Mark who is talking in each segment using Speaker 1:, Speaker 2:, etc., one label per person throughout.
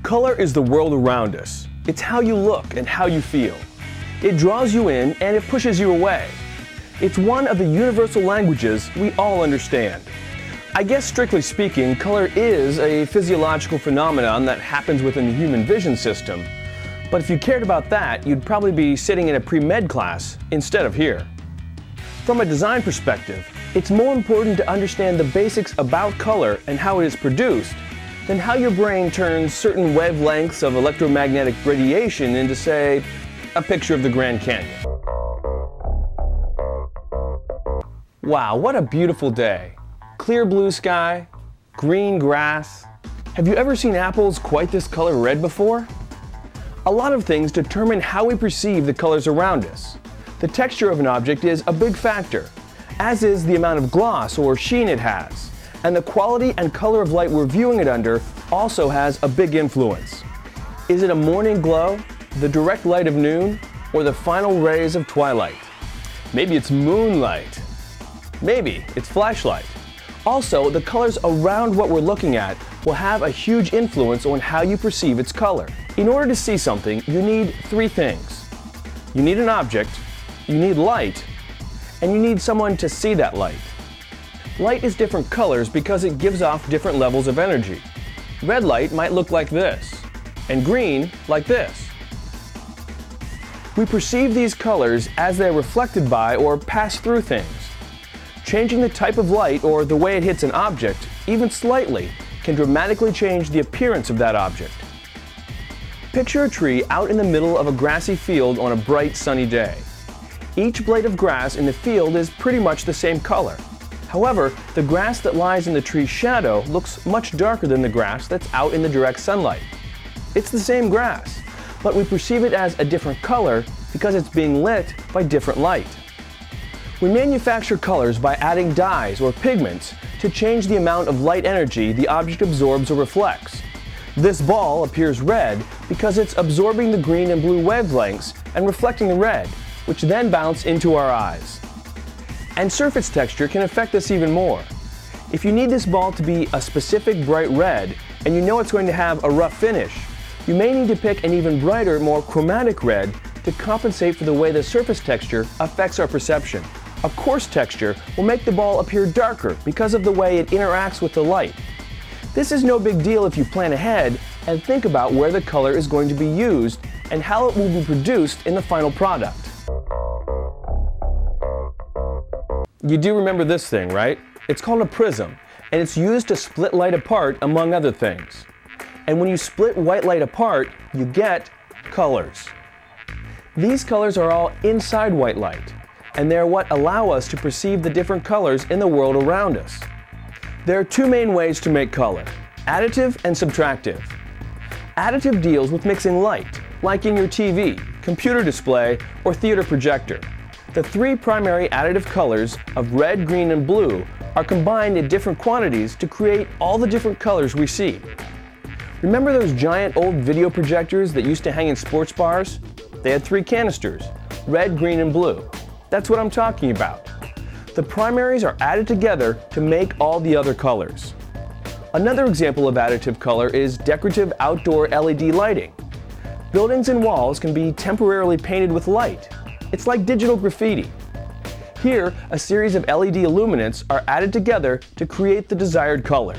Speaker 1: Color is the world around us. It's how you look and how you feel. It draws you in and it pushes you away. It's one of the universal languages we all understand. I guess strictly speaking, color is a physiological phenomenon that happens within the human vision system. But if you cared about that, you'd probably be sitting in a pre-med class instead of here. From a design perspective, it's more important to understand the basics about color and how it is produced than how your brain turns certain wavelengths of electromagnetic radiation into, say, a picture of the Grand Canyon. Wow, what a beautiful day. Clear blue sky, green grass. Have you ever seen apples quite this color red before? A lot of things determine how we perceive the colors around us. The texture of an object is a big factor, as is the amount of gloss or sheen it has. And the quality and color of light we're viewing it under also has a big influence. Is it a morning glow, the direct light of noon, or the final rays of twilight? Maybe it's moonlight. Maybe it's flashlight. Also, the colors around what we're looking at will have a huge influence on how you perceive its color. In order to see something, you need three things. You need an object, you need light, and you need someone to see that light. Light is different colors because it gives off different levels of energy. Red light might look like this, and green like this. We perceive these colors as they're reflected by or pass through things. Changing the type of light or the way it hits an object, even slightly, can dramatically change the appearance of that object. Picture a tree out in the middle of a grassy field on a bright sunny day. Each blade of grass in the field is pretty much the same color. However, the grass that lies in the tree's shadow looks much darker than the grass that's out in the direct sunlight. It's the same grass, but we perceive it as a different color because it's being lit by different light. We manufacture colors by adding dyes or pigments to change the amount of light energy the object absorbs or reflects. This ball appears red because it's absorbing the green and blue wavelengths and reflecting the red, which then bounce into our eyes. And surface texture can affect this even more. If you need this ball to be a specific bright red and you know it's going to have a rough finish, you may need to pick an even brighter, more chromatic red to compensate for the way the surface texture affects our perception. A coarse texture will make the ball appear darker because of the way it interacts with the light. This is no big deal if you plan ahead and think about where the color is going to be used and how it will be produced in the final product. You do remember this thing, right? It's called a prism, and it's used to split light apart, among other things. And when you split white light apart, you get colors. These colors are all inside white light, and they're what allow us to perceive the different colors in the world around us. There are two main ways to make color: additive and subtractive. Additive deals with mixing light, like in your TV, computer display, or theater projector. The three primary additive colors of red, green, and blue are combined in different quantities to create all the different colors we see. Remember those giant old video projectors that used to hang in sports bars? They had three canisters, red, green, and blue. That's what I'm talking about. The primaries are added together to make all the other colors. Another example of additive color is decorative outdoor LED lighting. Buildings and walls can be temporarily painted with light. It's like digital graffiti. Here, a series of LED illuminants are added together to create the desired color.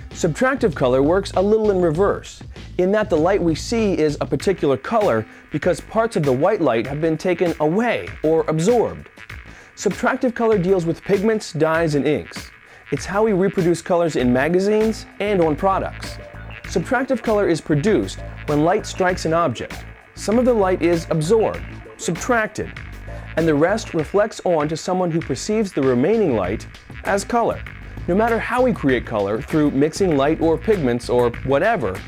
Speaker 1: Subtractive color works a little in reverse, in that the light we see is a particular color because parts of the white light have been taken away or absorbed. Subtractive color deals with pigments, dyes, and inks. It's how we reproduce colors in magazines and on products. Subtractive color is produced when light strikes an object. Some of the light is absorbed, subtracted, and the rest reflects on to someone who perceives the remaining light as color. No matter how we create color, through mixing light or pigments or whatever,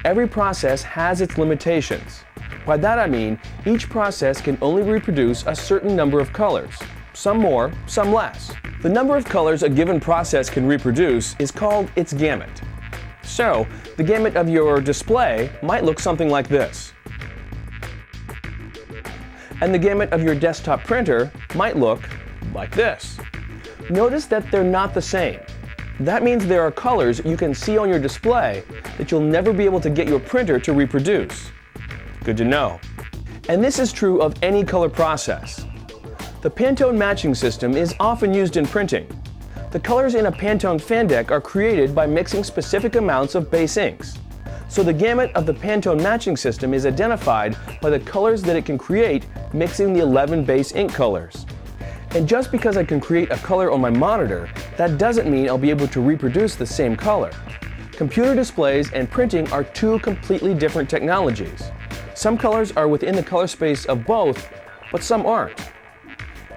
Speaker 1: every process has its limitations. By that I mean, each process can only reproduce a certain number of colors, some more, some less. The number of colors a given process can reproduce is called its gamut. So, the gamut of your display might look something like this. And the gamut of your desktop printer might look like this. Notice that they're not the same. That means there are colors you can see on your display that you'll never be able to get your printer to reproduce. Good to know. And this is true of any color process. The Pantone matching system is often used in printing. The colors in a Pantone fan deck are created by mixing specific amounts of base inks. So the gamut of the Pantone matching system is identified by the colors that it can create mixing the 11 base ink colors. And just because I can create a color on my monitor, that doesn't mean I'll be able to reproduce the same color. Computer displays and printing are two completely different technologies. Some colors are within the color space of both, but some aren't.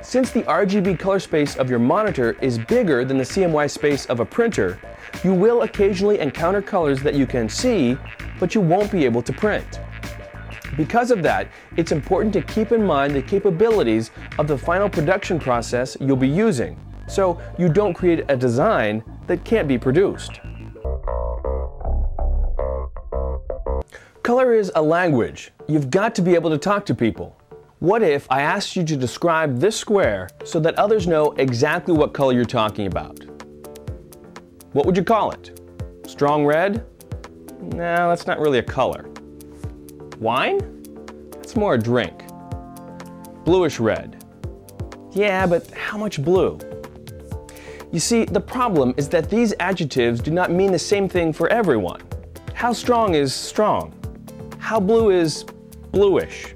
Speaker 1: Since the RGB color space of your monitor is bigger than the CMY space of a printer, you will occasionally encounter colors that you can see, but you won't be able to print. Because of that, it's important to keep in mind the capabilities of the final production process you'll be using, so you don't create a design that can't be produced. Color is a language. You've got to be able to talk to people. What if I asked you to describe this square so that others know exactly what color you're talking about? What would you call it? Strong red? No, that's not really a color. Wine? It's more a drink. Bluish red. Yeah, but how much blue? You see, the problem is that these adjectives do not mean the same thing for everyone. How strong is strong? How blue is bluish?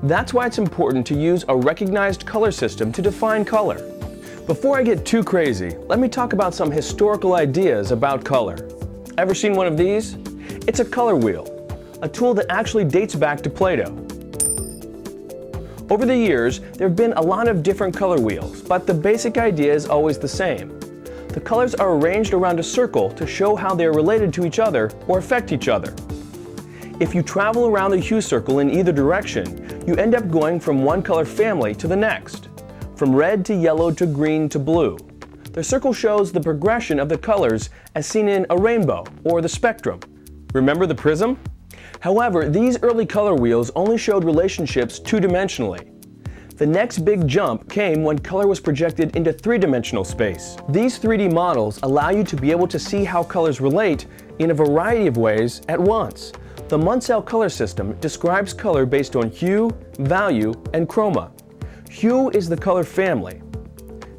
Speaker 1: That's why it's important to use a recognized color system to define color. Before I get too crazy, let me talk about some historical ideas about color. Ever seen one of these? It's a color wheel, a tool that actually dates back to Plato. Over the years, there have been a lot of different color wheels, but the basic idea is always the same. The colors are arranged around a circle to show how they are related to each other or affect each other. If you travel around the hue circle in either direction, you end up going from one color family to the next, from red to yellow to green to blue. The circle shows the progression of the colors as seen in a rainbow or the spectrum. Remember the prism? However, these early color wheels only showed relationships two-dimensionally. The next big jump came when color was projected into three-dimensional space. These 3D models allow you to be able to see how colors relate in a variety of ways at once. The Munsell color system describes color based on hue, value, and chroma. Hue is the color family.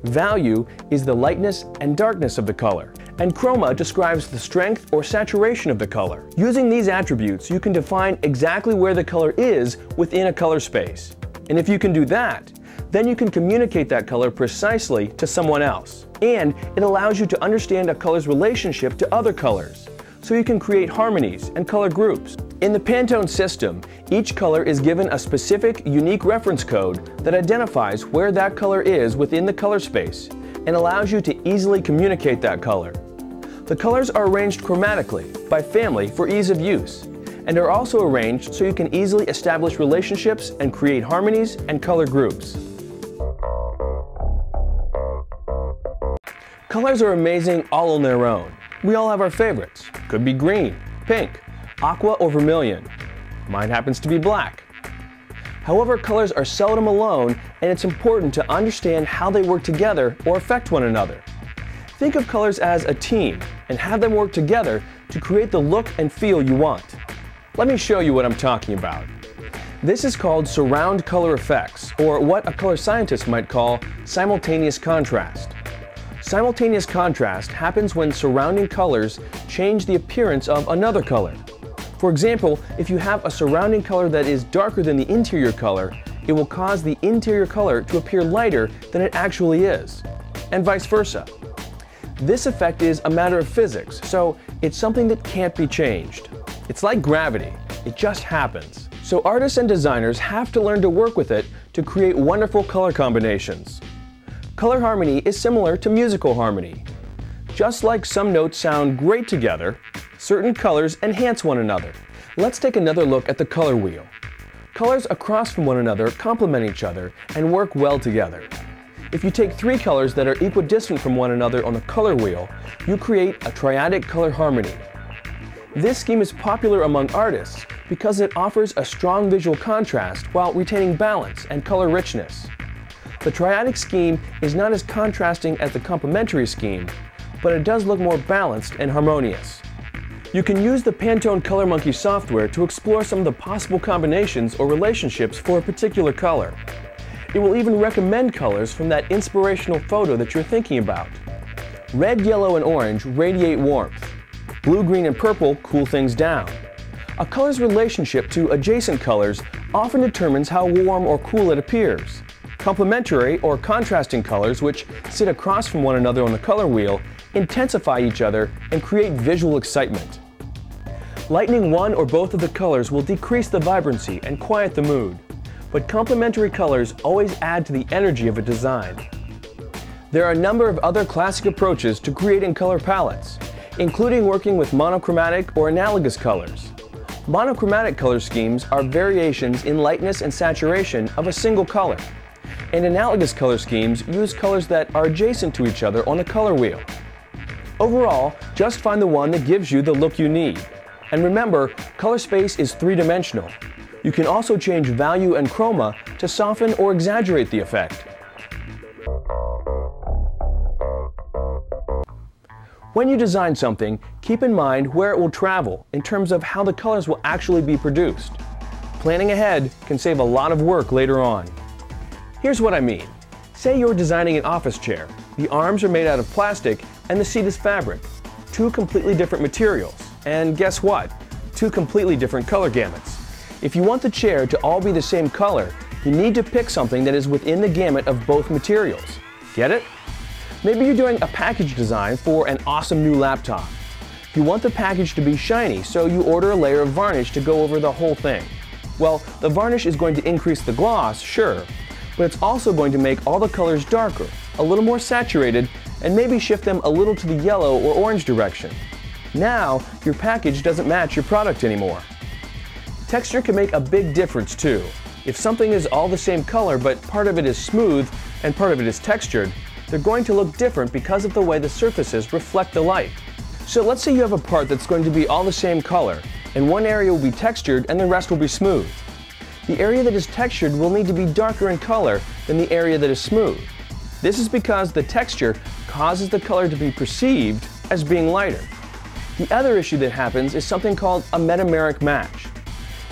Speaker 1: Value is the lightness and darkness of the color. And chroma describes the strength or saturation of the color. Using these attributes, you can define exactly where the color is within a color space. And if you can do that, then you can communicate that color precisely to someone else. And it allows you to understand a color's relationship to other colors, so you can create harmonies and color groups. In the Pantone system, each color is given a specific, unique reference code that identifies where that color is within the color space and allows you to easily communicate that color. The colors are arranged chromatically by family for ease of use, and are also arranged so you can easily establish relationships and create harmonies and color groups. Colors are amazing all on their own. We all have our favorites. Could be green, pink, aqua, or vermilion. Mine happens to be black. However, colors are seldom alone, and it's important to understand how they work together or affect one another. Think of colors as a team and have them work together to create the look and feel you want. Let me show you what I'm talking about. This is called surround color effects, or what a color scientist might call simultaneous contrast. Simultaneous contrast happens when surrounding colors change the appearance of another color. For example, if you have a surrounding color that is darker than the interior color, it will cause the interior color to appear lighter than it actually is, and vice versa. This effect is a matter of physics, so it's something that can't be changed. It's like gravity, it just happens. So artists and designers have to learn to work with it to create wonderful color combinations. Color harmony is similar to musical harmony. Just like some notes sound great together, certain colors enhance one another. Let's take another look at the color wheel. Colors across from one another complement each other and work well together. If you take three colors that are equidistant from one another on the color wheel, you create a triadic color harmony. This scheme is popular among artists because it offers a strong visual contrast while retaining balance and color richness. The triadic scheme is not as contrasting as the complementary scheme, but it does look more balanced and harmonious. You can use the Pantone Color Monkey software to explore some of the possible combinations or relationships for a particular color. It will even recommend colors from that inspirational photo that you're thinking about. Red, yellow, and orange radiate warmth. Blue, green, and purple cool things down. A color's relationship to adjacent colors often determines how warm or cool it appears. Complementary or contrasting colors, which sit across from one another on the color wheel, intensify each other and create visual excitement. Lightening one or both of the colors will decrease the vibrancy and quiet the mood, but complementary colors always add to the energy of a design. There are a number of other classic approaches to creating color palettes, including working with monochromatic or analogous colors. Monochromatic color schemes are variations in lightness and saturation of a single color, and analogous color schemes use colors that are adjacent to each other on the color wheel. Overall, just find the one that gives you the look you need. And remember, color space is three-dimensional. You can also change value and chroma to soften or exaggerate the effect. When you design something, keep in mind where it will travel in terms of how the colors will actually be produced. Planning ahead can save a lot of work later on. Here's what I mean. Say you're designing an office chair. The arms are made out of plastic and the seat is fabric. Two completely different materials. And guess what? Two completely different color gamuts. If you want the chair to all be the same color, you need to pick something that is within the gamut of both materials. Get it? Maybe you're doing a package design for an awesome new laptop. You want the package to be shiny, so you order a layer of varnish to go over the whole thing. Well, the varnish is going to increase the gloss, sure, but it's also going to make all the colors darker, a little more saturated, and maybe shift them a little to the yellow or orange direction. Now, your package doesn't match your product anymore. Texture can make a big difference too. If something is all the same color but part of it is smooth and part of it is textured, they're going to look different because of the way the surfaces reflect the light. So let's say you have a part that's going to be all the same color, and one area will be textured and the rest will be smooth. The area that is textured will need to be darker in color than the area that is smooth. This is because the texture causes the color to be perceived as being lighter. The other issue that happens is something called a metameric match.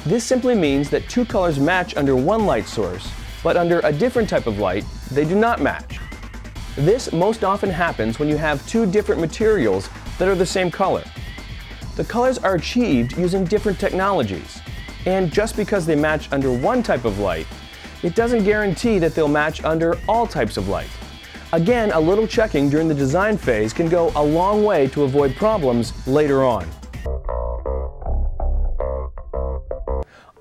Speaker 1: This simply means that two colors match under one light source, but under a different type of light, they do not match. This most often happens when you have two different materials that are the same color. The colors are achieved using different technologies, and just because they match under one type of light, it doesn't guarantee that they'll match under all types of light. Again, a little checking during the design phase can go a long way to avoid problems later on.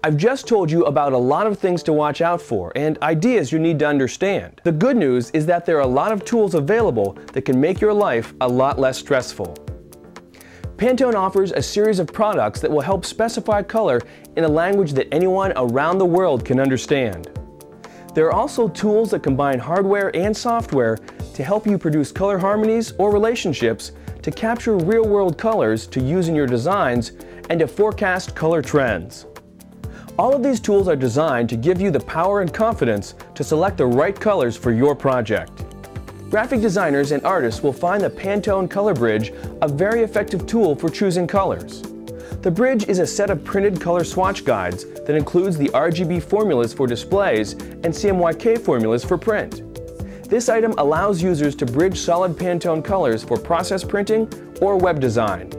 Speaker 1: I've just told you about a lot of things to watch out for and ideas you need to understand. The good news is that there are a lot of tools available that can make your life a lot less stressful. Pantone offers a series of products that will help specify color in a language that anyone around the world can understand. There are also tools that combine hardware and software to help you produce color harmonies or relationships to capture real-world colors to use in your designs and to forecast color trends. All of these tools are designed to give you the power and confidence to select the right colors for your project. Graphic designers and artists will find the Pantone Color Bridge a very effective tool for choosing colors. The bridge is a set of printed color swatch guides that includes the RGB formulas for displays and CMYK formulas for print. This item allows users to bridge solid Pantone colors for process printing or web design.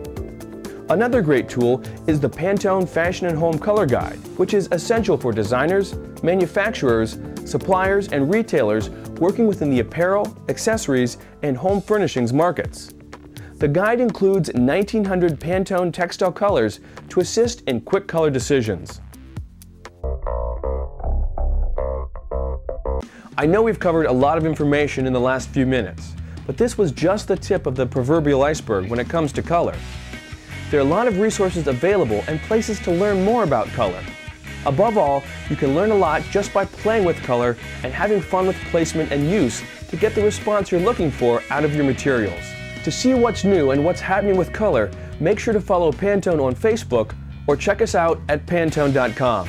Speaker 1: Another great tool is the Pantone Fashion and Home Color Guide, which is essential for designers, manufacturers, suppliers, and retailers working within the apparel, accessories, and home furnishings markets. The guide includes 1,900 Pantone textile colors to assist in quick color decisions. I know we've covered a lot of information in the last few minutes, but this was just the tip of the proverbial iceberg when it comes to color. There are a lot of resources available and places to learn more about color. Above all, you can learn a lot just by playing with color and having fun with placement and use to get the response you're looking for out of your materials. To see what's new and what's happening with color, make sure to follow Pantone on Facebook or check us out at Pantone.com.